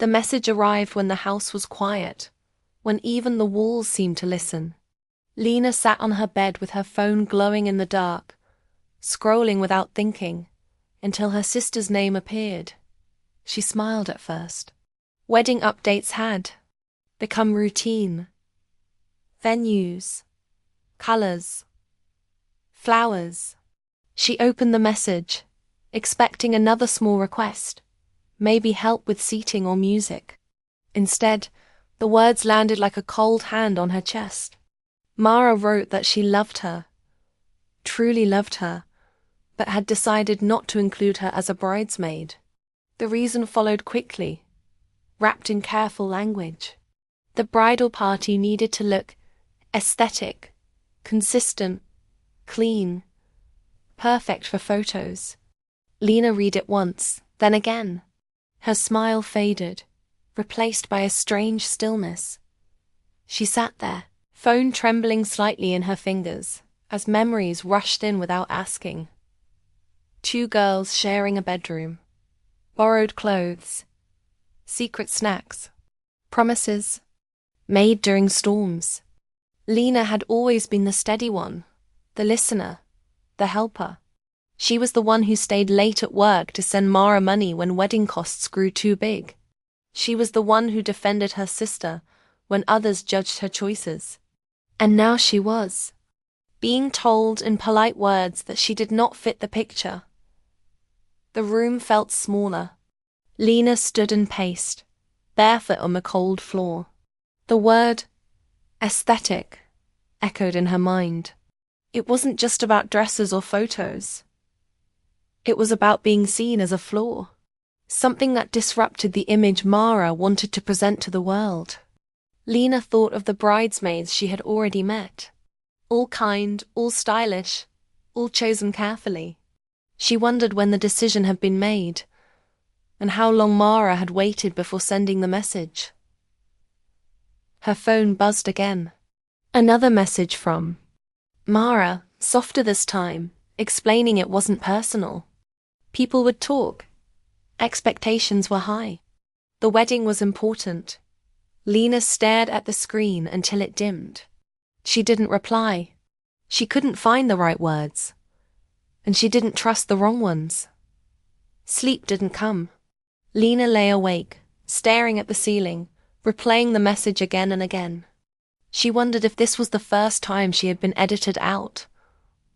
The message arrived when the house was quiet, when even the walls seemed to listen. Lena sat on her bed with her phone glowing in the dark, scrolling without thinking, until her sister's name appeared. She smiled at first. Wedding updates had become routine. Venues, colors, flowers. She opened the message, expecting another small request, maybe help with seating or music. Instead, the words landed like a cold hand on her chest. Mara wrote that she loved her, truly loved her, but had decided not to include her as a bridesmaid. The reason followed quickly, wrapped in careful language. The bridal party needed to look aesthetic, consistent, clean, perfect for photos. Lena read it once, then again. Her smile faded, replaced by a strange stillness. She sat there, phone trembling slightly in her fingers, as memories rushed in without asking. 2 girls sharing a bedroom, borrowed clothes, secret snacks, promises, made during storms. Lena had always been the steady one, the listener, the helper. She was the one who stayed late at work to send Mara money when wedding costs grew too big. She was the one who defended her sister when others judged her choices. And now she was being told in polite words that she did not fit the picture. The room felt smaller. Lena stood and paced, barefoot on the cold floor. The word aesthetic echoed in her mind. It wasn't just about dresses or photos. It was about being seen as a flaw, something that disrupted the image Mara wanted to present to the world. Lena thought of the bridesmaids she had already met. All kind, all stylish, all chosen carefully. She wondered when the decision had been made, and how long Mara had waited before sending the message. Her phone buzzed again. Another message from Mara, softer this time, explaining it wasn't personal. People would talk. Expectations were high. The wedding was important. Lena stared at the screen until it dimmed. She didn't reply. She couldn't find the right words. And she didn't trust the wrong ones. Sleep didn't come. Lena lay awake, staring at the ceiling, replaying the message again and again. She wondered if this was the first time she had been edited out,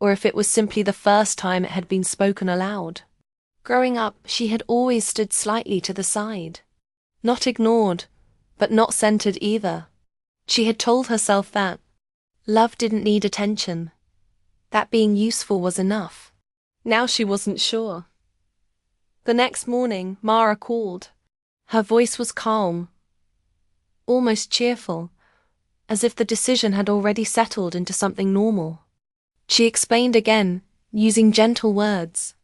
or if it was simply the first time it had been spoken aloud. Growing up, she had always stood slightly to the side. Not ignored, but not centered either. She had told herself that love didn't need attention, that being useful was enough. Now she wasn't sure. The next morning, Mara called. Her voice was calm, almost cheerful, as if the decision had already settled into something normal. She explained again, using gentle words.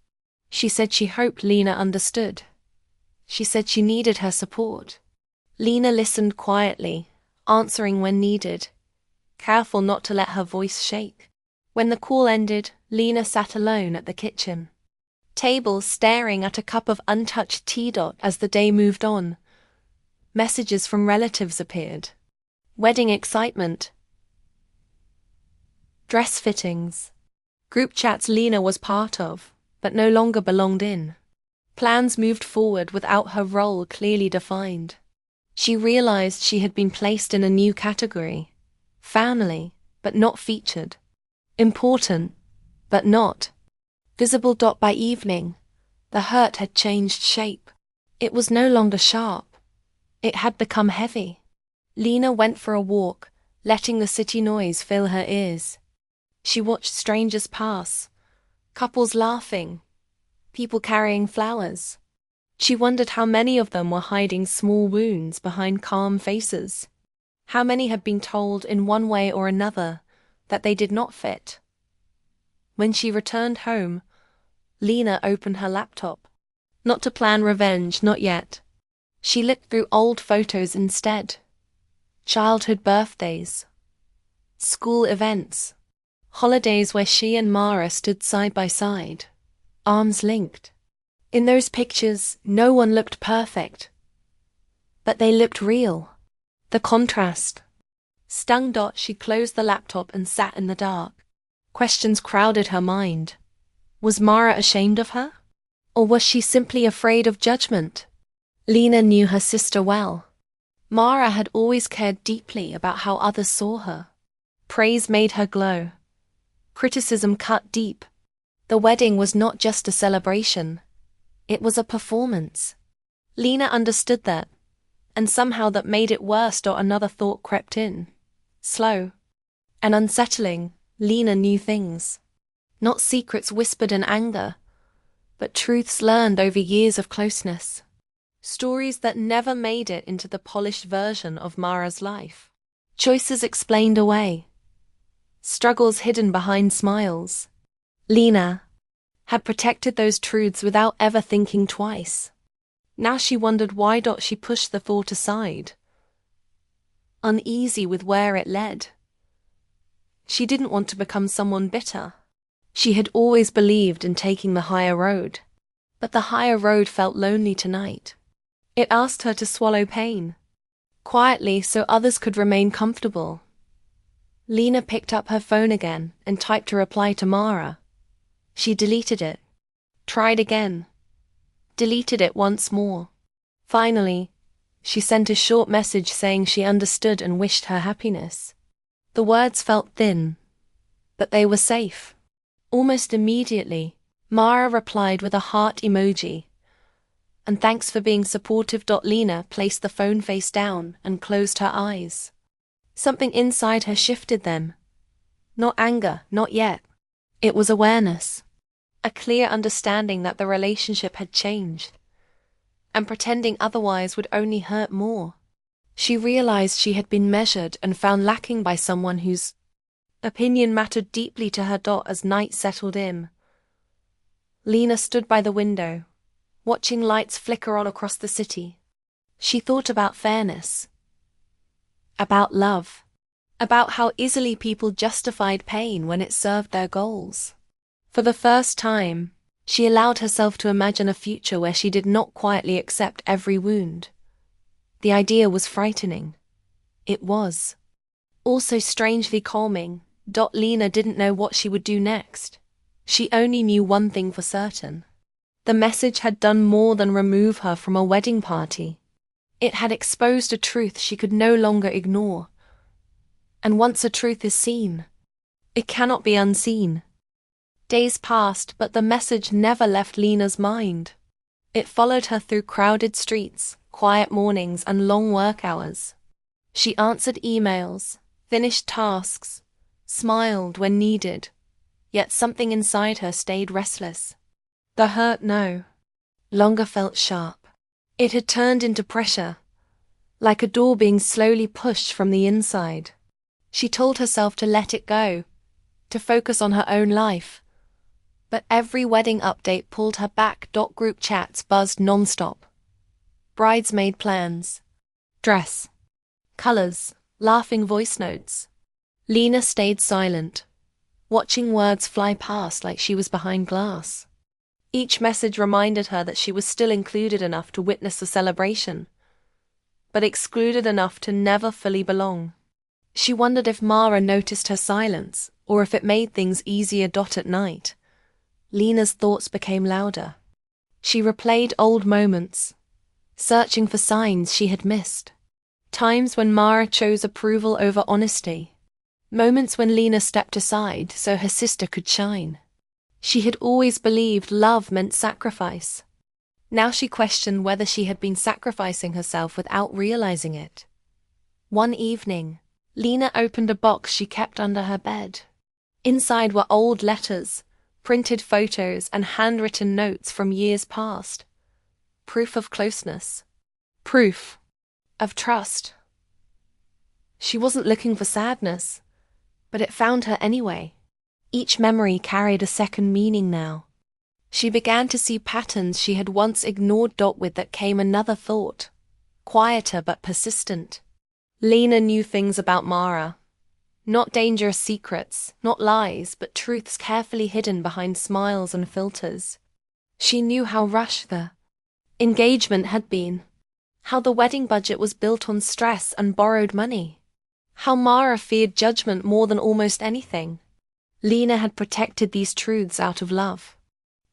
She said she hoped Lena understood. She said she needed her support. Lena listened quietly, answering when needed, careful not to let her voice shake. When the call ended, Lena sat alone at the kitchen table, staring at a cup of untouched tea as the day moved on. Messages from relatives appeared. Wedding excitement. Dress fittings. Group chats Lena was part of, but no longer belonged in. Plans moved forward without her role clearly defined. She realized she had been placed in a new category. Family, but not featured. Important, but not visible. By evening, the hurt had changed shape. It was no longer sharp. It had become heavy. Lena went for a walk, letting the city noise fill her ears. She watched strangers pass, couples laughing, people carrying flowers. She wondered how many of them were hiding small wounds behind calm faces. How many had been told in one way or another that they did not fit. When she returned home, Lena opened her laptop. Not to plan revenge, not yet. She looked through old photos instead. Childhood birthdays, school events, holidays where she and Mara stood side by side, arms linked. In those pictures, no one looked perfect. but they looked real. The contrast stung. She closed the laptop and sat in the dark. Questions crowded her mind. Was Mara ashamed of her? Or was she simply afraid of judgment? Lena knew her sister well. Mara had always cared deeply about how others saw her. Praise made her glow. Criticism cut deep. The wedding was not just a celebration. It was a performance. Lena understood that, and somehow that made it worse. Another thought crept in. Slow and unsettling. Lena knew things. Not secrets whispered in anger, but truths learned over years of closeness. Stories that never made it into the polished version of Mara's life. Choices explained away. Struggles hidden behind smiles. Lena had protected those truths without ever thinking twice. Now she wondered why she pushed the thought aside, uneasy with where it led. She didn't want to become someone bitter. She had always believed in taking the higher road, but the higher road felt lonely tonight. It asked her to swallow pain, quietly so others could remain comfortable. Lena picked up her phone again and typed a reply to Mara. She deleted it, tried again, deleted it once more. Finally, she sent a short message saying she understood and wished her happiness. The words felt thin, but they were safe. Almost immediately, Mara replied with a heart emoji. And thanks for being supportive. Lena placed the phone face down and closed her eyes. Something inside her shifted then. Not anger, not yet. It was awareness. A clear understanding that the relationship had changed. And pretending otherwise would only hurt more. She realized she had been measured and found lacking by someone whose opinion mattered deeply to her. As night settled in, Lena stood by the window, watching lights flicker on across the city. She thought about fairness, about love, about how easily people justified pain when it served their goals. For the first time, she allowed herself to imagine a future where she did not quietly accept every wound. The idea was frightening. It was also strangely calming. Lena didn't know what she would do next. She only knew one thing for certain. The message had done more than remove her from a wedding party. It had exposed a truth she could no longer ignore. And once a truth is seen, it cannot be unseen. Days passed, but the message never left Lena's mind. It followed her through crowded streets, quiet mornings, and long work hours. She answered emails, finished tasks, smiled when needed, yet something inside her stayed restless. The hurt no longer felt sharp. It had turned into pressure, like a door being slowly pushed from the inside. She told herself to let it go, to focus on her own life. But every wedding update pulled her back. Group chats buzzed non-stop. Bridesmaid plans, dress, colors, laughing voice notes. Lena stayed silent, watching words fly past like she was behind glass. Each message reminded her that she was still included enough to witness the celebration, but excluded enough to never fully belong. She wondered if Mara noticed her silence, or if it made things easier. At night, Lena's thoughts became louder. She replayed old moments, searching for signs she had missed. Times when Mara chose approval over honesty. Moments when Lena stepped aside so her sister could shine. She had always believed love meant sacrifice. Now she questioned whether she had been sacrificing herself without realizing it. One evening, Lena opened a box she kept under her bed. Inside were old letters, printed photos, and handwritten notes from years past. Proof of closeness. Proof of trust. She wasn't looking for sadness, but it found her anyway. Each memory carried a second meaning now. She began to see patterns she had once ignored. With that came another thought, quieter but persistent. Lena knew things about Mara. Not dangerous secrets, not lies, but truths carefully hidden behind smiles and filters. She knew how rushed the engagement had been, How the wedding budget was built on stress and borrowed money. How Mara feared judgment more than almost anything. Lena had protected these truths out of love.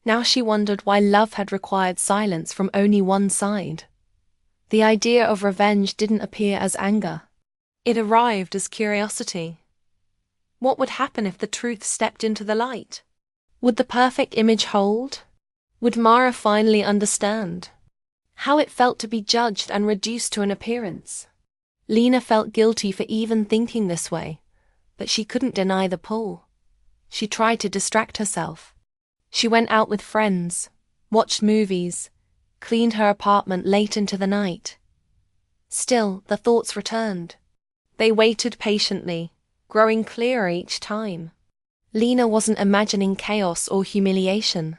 Now she wondered why love had required silence from only one side. The idea of revenge didn't appear as anger. It arrived as curiosity. What would happen if the truth stepped into the light? Would the perfect image hold? Would Mara finally understand how it felt to be judged and reduced to an appearance? Lena felt guilty for even thinking this way, but she couldn't deny the pull. She tried to distract herself. She went out with friends, watched movies, cleaned her apartment late into the night. Still, the thoughts returned. They waited patiently, growing clearer each time. Lena wasn't imagining chaos or humiliation.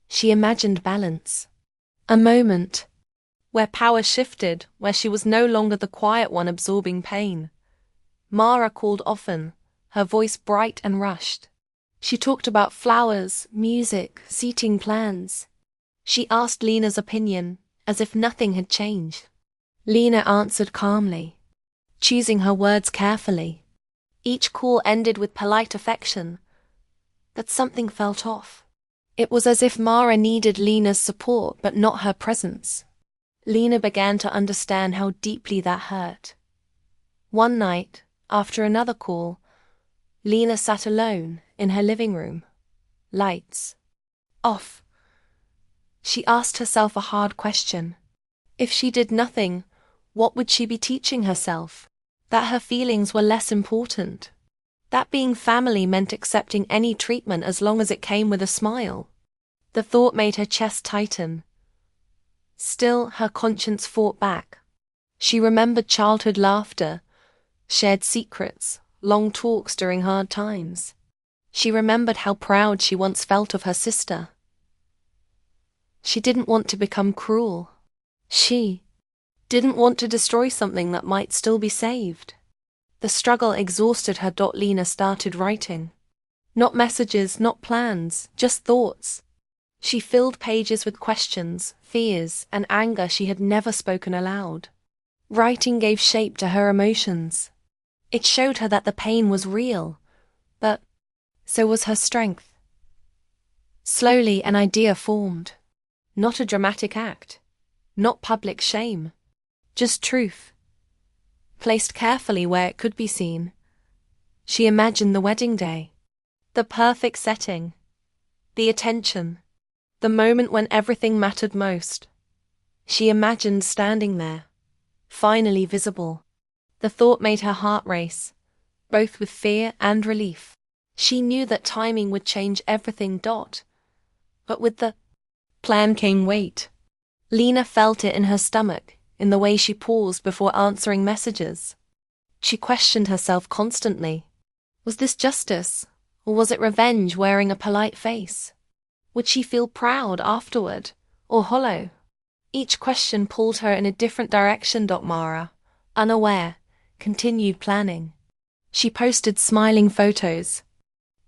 She imagined balance. A moment where power shifted, where she was no longer the quiet one absorbing pain. Mara called often, her voice bright and rushed. She talked about flowers, music, seating plans. She asked Lena's opinion, as if nothing had changed. Lena answered calmly, choosing her words carefully. Each call ended with polite affection, but something felt off. It was as if Mara needed Lena's support but not her presence. Lena began to understand how deeply that hurt. One night, after another call, Lena sat alone in her living room. Lights off. She asked herself a hard question. If she did nothing, what would she be teaching herself? That her feelings were less important. That being family meant accepting any treatment as long as it came with a smile. The thought made her chest tighten. Still, her conscience fought back. She remembered childhood laughter, shared secrets, long talks during hard times. She remembered how proud she once felt of her sister. She didn't want to become cruel. She didn't want to destroy something that might still be saved. The struggle exhausted her. Lena started writing. Not messages, not plans, just thoughts. She filled pages with questions, fears, and anger she had never spoken aloud. Writing gave shape to her emotions. It showed her that the pain was real, but so was her strength. Slowly an idea formed. Not a dramatic act. Not public shame. Just truth. Placed carefully where it could be seen. She imagined the wedding day. The perfect setting. The attention. The moment when everything mattered most. She imagined standing there, finally visible. The thought made her heart race, both with fear and relief. She knew that timing would change everything. But with the plan came weight. Lena felt it in her stomach, in the way she paused before answering messages. She questioned herself constantly. Was this justice, or was it revenge wearing a polite face? Would she feel proud afterward, or hollow? Each question pulled her in a different direction. Mara, unaware, continued planning. She posted smiling photos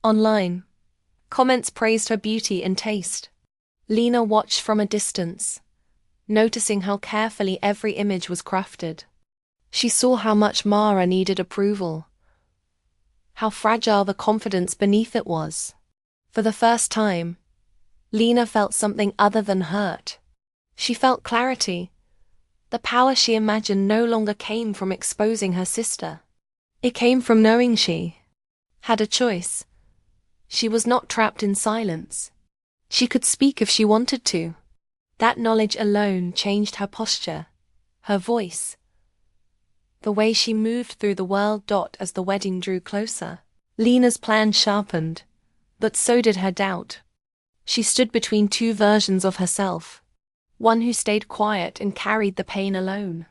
online. Comments praised her beauty and taste. Lena watched from a distance, noticing how carefully every image was crafted. She saw how much Mara needed approval, how fragile the confidence beneath it was. For the first time, Lena felt something other than hurt. She felt clarity. The power she imagined no longer came from exposing her sister. It came from knowing she had a choice. She was not trapped in silence. She could speak if she wanted to. That knowledge alone changed her posture, her voice, the way she moved through the world. As the wedding drew closer, Lena's plan sharpened, but so did her doubt. She stood between two versions of herself. One who stayed quiet and carried the pain alone.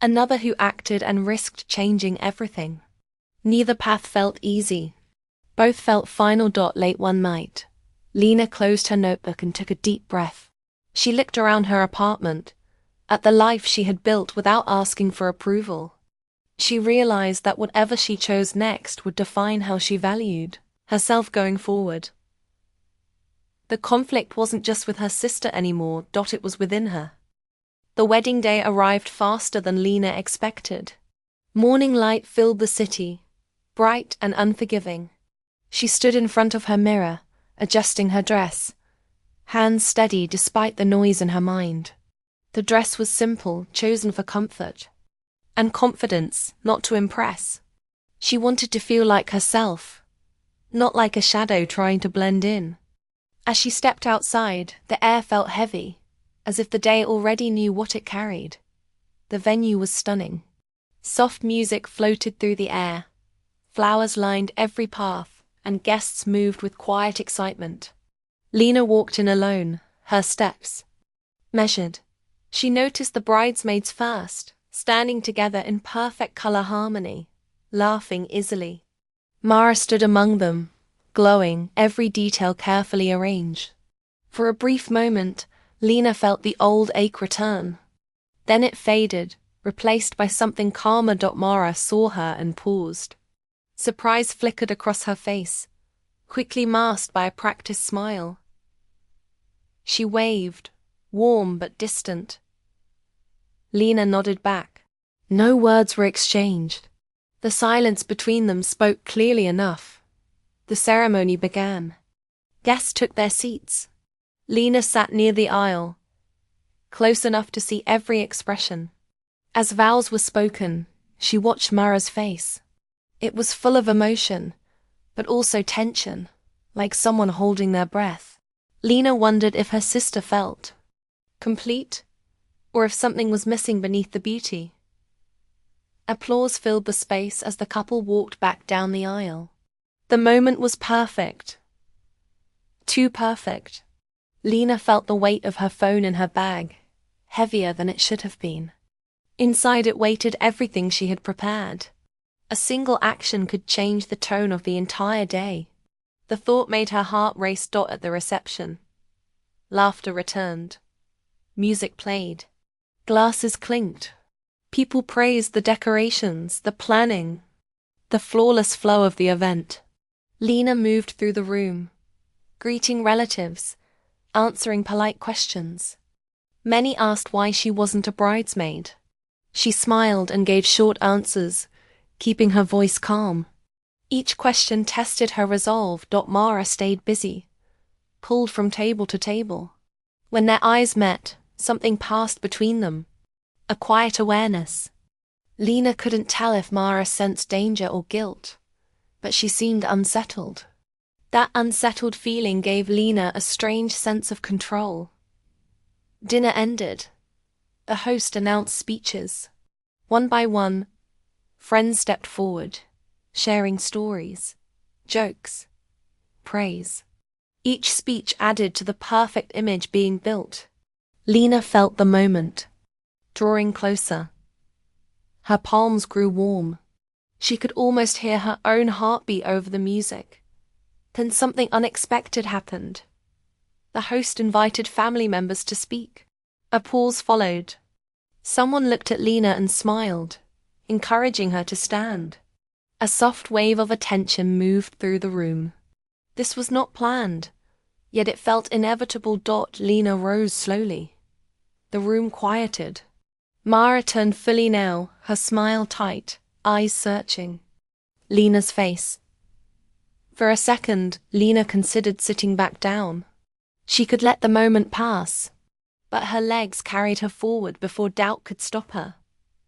Another who acted and risked changing everything. Neither path felt easy. Both felt final. Late one night, Lena closed her notebook and took a deep breath. She looked around her apartment, at the life she had built without asking for approval. She realized that whatever she chose next would define how she valued herself going forward. The conflict wasn't just with her sister anymore. It was within her. The wedding day arrived faster than Lena expected. Morning light filled the city, bright and unforgiving. She stood in front of her mirror, adjusting her dress, hands steady despite the noise in her mind. The dress was simple, chosen for comfort and confidence, not to impress. She wanted to feel like herself, not like a shadow trying to blend in. As she stepped outside, the air felt heavy, as if the day already knew what it carried. The venue was stunning. Soft music floated through the air. Flowers lined every path, and guests moved with quiet excitement. Lena walked in alone, her steps measured. She noticed the bridesmaids first, standing together in perfect color harmony, laughing easily. Mara stood among them, glowing, every detail carefully arranged. For a brief moment, Lena felt the old ache return. Then it faded, replaced by something calmer. Mara saw her and paused. Surprise flickered across her face, quickly masked by a practiced smile. She waved, warm but distant. Lena nodded back. No words were exchanged. The silence between them spoke clearly enough. The ceremony began. Guests took their seats. Lena sat near the aisle, close enough to see every expression. As vows were spoken, she watched Mara's face. It was full of emotion, but also tension, like someone holding their breath. Lena wondered if her sister felt complete, or if something was missing beneath the beauty. Applause filled the space as the couple walked back down the aisle. The moment was perfect. Too perfect. Lena felt the weight of her phone in her bag, heavier than it should have been. Inside it waited everything she had prepared. A single action could change the tone of the entire day. The thought made her heart race. At the reception, laughter returned. Music played. Glasses clinked. People praised the decorations, the planning, the flawless flow of the event. Lena moved through the room, greeting relatives, answering polite questions. Many asked why she wasn't a bridesmaid. She smiled and gave short answers, keeping her voice calm. Each question tested her resolve. Mara stayed busy, pulled from table to table. When their eyes met, something passed between them, a quiet awareness. Lena couldn't tell if Mara sensed danger or guilt, but she seemed unsettled. That unsettled feeling gave Lena a strange sense of control. Dinner ended. The host announced speeches. One by one, friends stepped forward, sharing stories, jokes, praise. Each speech added to the perfect image being built. Lena felt the moment, drawing closer. Her palms grew warm. She could almost hear her own heartbeat over the music. Then something unexpected happened. The host invited family members to speak. A pause followed. Someone looked at Lena and smiled, encouraging her to stand. A soft wave of attention moved through the room. This was not planned, yet it felt inevitable. Lena rose slowly. The room quieted. Mara turned fully now, her smile tight, eyes searching Lena's face. For a second, Lena considered sitting back down. She could let the moment pass, but her legs carried her forward before doubt could stop her.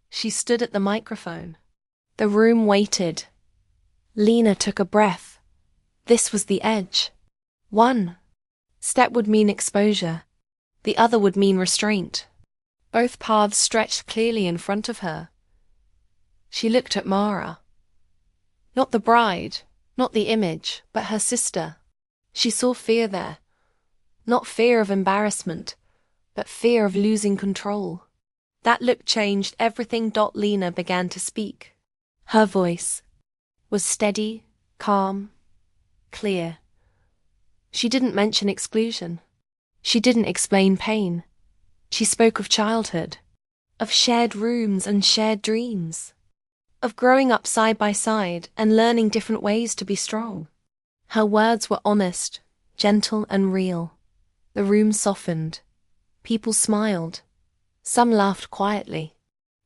She stood at the microphone. The room waited. Lena took a breath. This was the edge. One step would mean exposure. The other would mean restraint. Both paths stretched clearly in front of her. She looked at Mara. Not the bride, not the image, but her sister. She saw fear there. Not fear of embarrassment, but fear of losing control. That look changed everything. Lena began to speak. Her voice was steady, calm, clear. She didn't mention exclusion. She didn't explain pain. She spoke of childhood, of shared rooms and shared dreams, of growing up side by side and learning different ways to be strong. Her words were honest, gentle and real. The room softened. People smiled. Some laughed quietly.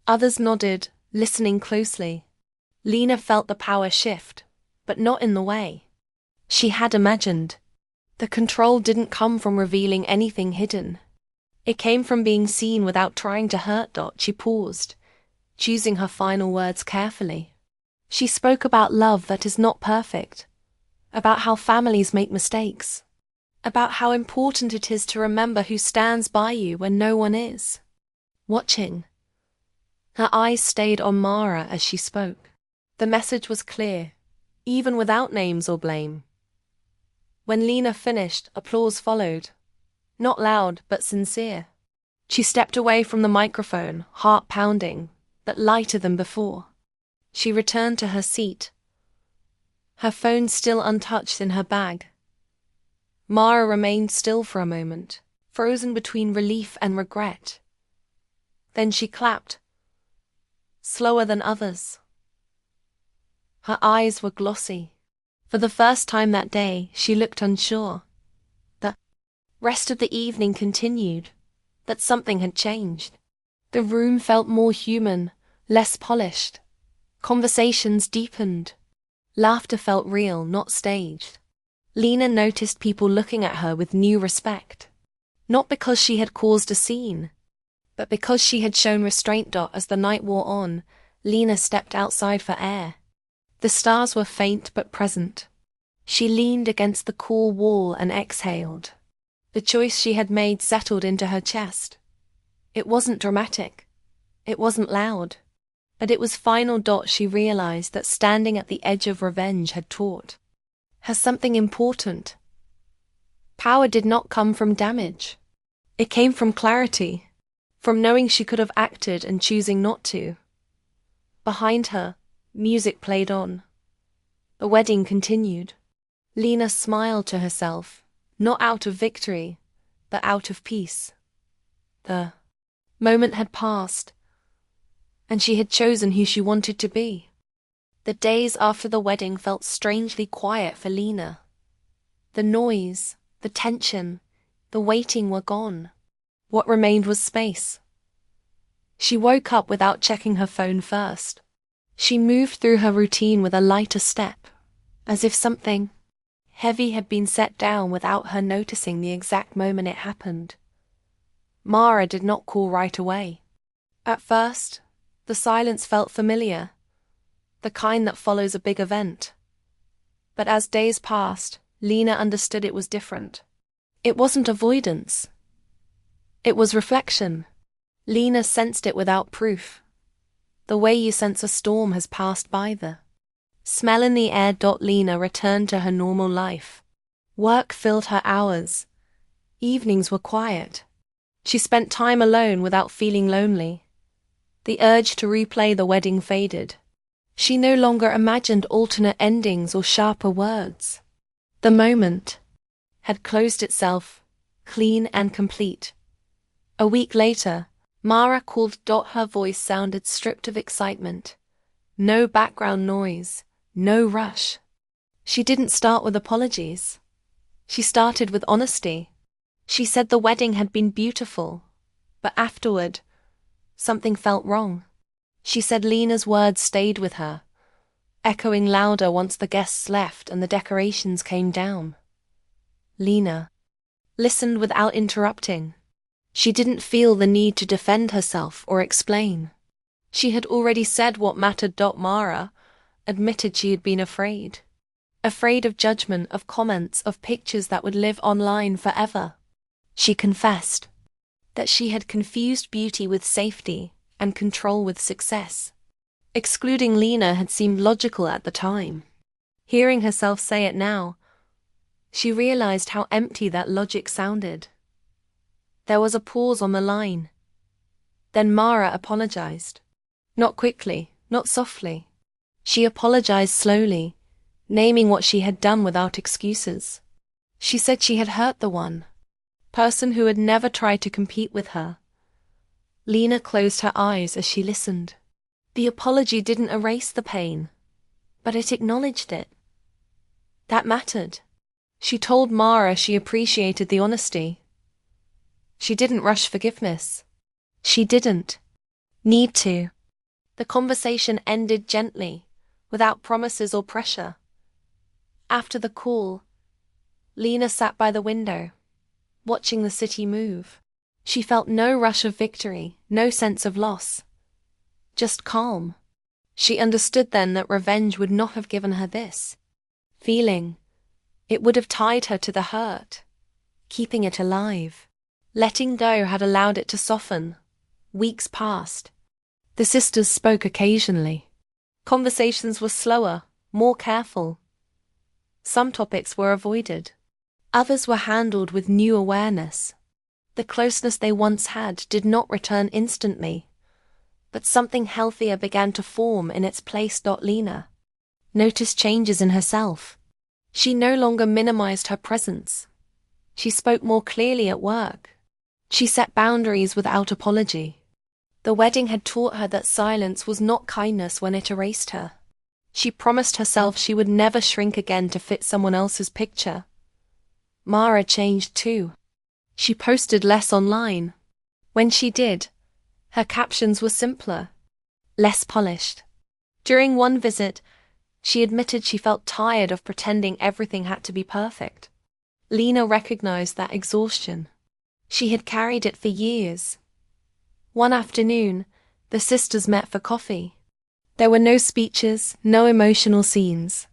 Others nodded, listening closely. Lena felt the power shift, but not in the way she had imagined. The control didn't come from revealing anything hidden. It came from being seen without trying to hurt. She paused, choosing her final words carefully. She spoke about love that is not perfect, about how families make mistakes, about how important it is to remember who stands by you when no one is watching. Her eyes stayed on Mara as she spoke. The message was clear, even without names or blame. When Lena finished, applause followed. Not loud, but sincere. She stepped away from the microphone, heart pounding, but lighter than before. She returned to her seat, her phone still untouched in her bag. Mara remained still for a moment, frozen between relief and regret. Then she clapped, slower than others. Her eyes were glossy. For the first time that day, she looked unsure. The rest of the evening continued, but something had changed. The room felt more human, less polished. Conversations deepened. Laughter felt real, not staged. Lena noticed people looking at her with new respect. Not because she had caused a scene, but because she had shown restraint. As the night wore on, Lena stepped outside for air. The stars were faint but present. She leaned against the cool wall and exhaled. The choice she had made settled into her chest. It wasn't dramatic. It wasn't loud. But it was final. She realized that standing at the edge of revenge had taught her something important. Power did not come from damage. It came from clarity, from knowing she could have acted and choosing not to. Behind her, music played on. The wedding continued. Lena smiled to herself, not out of victory, but out of peace. The moment had passed, and she had chosen who she wanted to be. The days after the wedding felt strangely quiet for Lena. The noise, the tension, the waiting were gone. What remained was space. She woke up without checking her phone first. She moved through her routine with a lighter step, as if something heavy had been set down without her noticing the exact moment it happened. Mara did not call right away. At first, the silence felt familiar, the kind that follows a big event. But as days passed, Lena understood it was different. It wasn't avoidance. It was reflection. Lena sensed it without proof. The way you sense a storm has passed by. The smell in the air. Lena returned to her normal life. Work filled her hours. Evenings were quiet. She spent time alone without feeling lonely. The urge to replay the wedding faded. She no longer imagined alternate endings or sharper words. The moment had closed itself, clean and complete. A week later, Mara called. Her voice sounded stripped of excitement. No background noise, no rush. She didn't start with apologies. She started with honesty. She said the wedding had been beautiful, but afterward, something felt wrong. She said Lena's words stayed with her, echoing louder once the guests left and the decorations came down. Lena listened without interrupting. She didn't feel the need to defend herself or explain. She had already said what mattered. Mara admitted she had been afraid. Afraid of judgment, of comments, of pictures that would live online forever. She confessed that she had confused beauty with safety and control with success. Excluding Lena had seemed logical at the time. Hearing herself say it now, she realized how empty that logic sounded. There was a pause on the line. Then Mara apologized. Not quickly, not softly. She apologized slowly, naming what she had done without excuses. She said she had hurt the one person who had never tried to compete with her. Lena closed her eyes as she listened. The apology didn't erase the pain, but it acknowledged it. That mattered. She told Mara she appreciated the honesty. She didn't rush forgiveness. She didn't need to. The conversation ended gently, without promises or pressure. After the call, Lena sat by the window, watching the city move. She felt no rush of victory, no sense of loss, just calm. She understood then that revenge would not have given her this feeling. It would have tied her to the hurt, keeping it alive. Letting go had allowed it to soften. Weeks passed. The sisters spoke occasionally. Conversations were slower, more careful. Some topics were avoided. Others were handled with new awareness. The closeness they once had did not return instantly, but something healthier began to form in its place. Lena noticed changes in herself. She no longer minimized her presence. She spoke more clearly at work. She set boundaries without apology. The wedding had taught her that silence was not kindness when it erased her. She promised herself she would never shrink again to fit someone else's picture. Mara changed too. She posted less online. When she did, her captions were simpler, less polished. During one visit, she admitted she felt tired of pretending everything had to be perfect. Lena recognized that exhaustion. She had carried it for years. One afternoon, the sisters met for coffee. There were no speeches, no emotional scenes.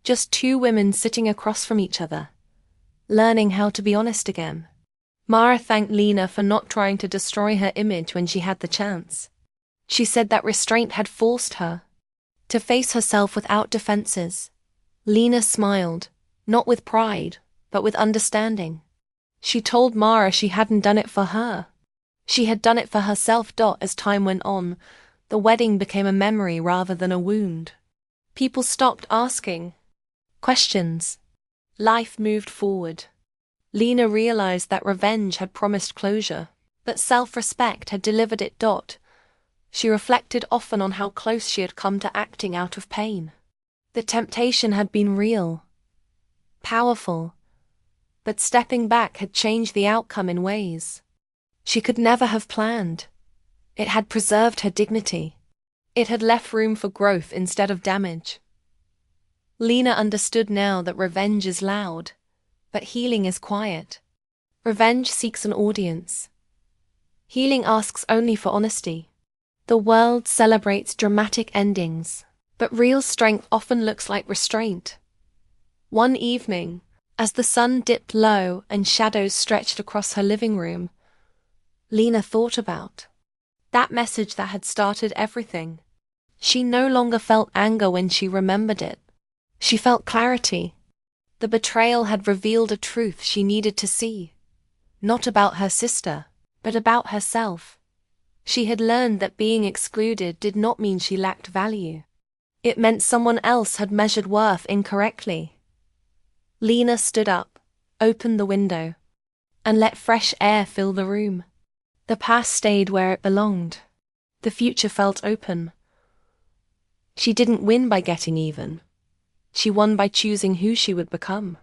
Just two women sitting across from each other, learning how to be honest again. Mara thanked Lena for not trying to destroy her image when she had the chance. She said that restraint had forced her to face herself without defenses. Lena smiled, not with pride, but with understanding. She told Mara she hadn't done it for her. She had done it for herself. As time went on, the wedding became a memory rather than a wound. People stopped asking questions. Life moved forward. Lena realized that revenge had promised closure, but self-respect had delivered it. She reflected often on how close she had come to acting out of pain. The temptation had been real, powerful, but stepping back had changed the outcome in ways she could never have planned. It had preserved her dignity. It had left room for growth instead of damage. Lena understood now that revenge is loud, but healing is quiet. Revenge seeks an audience. Healing asks only for honesty. The world celebrates dramatic endings, but real strength often looks like restraint. One evening, as the sun dipped low and shadows stretched across her living room, Lena thought about that message that had started everything. She no longer felt anger when she remembered it. She felt clarity. The betrayal had revealed a truth she needed to see, not about her sister, but about herself. She had learned that being excluded did not mean she lacked value. It meant someone else had measured worth incorrectly. Lena stood up, opened the window, and let fresh air fill the room. The past stayed where it belonged. The future felt open. She didn't win by getting even. She won by choosing who she would become.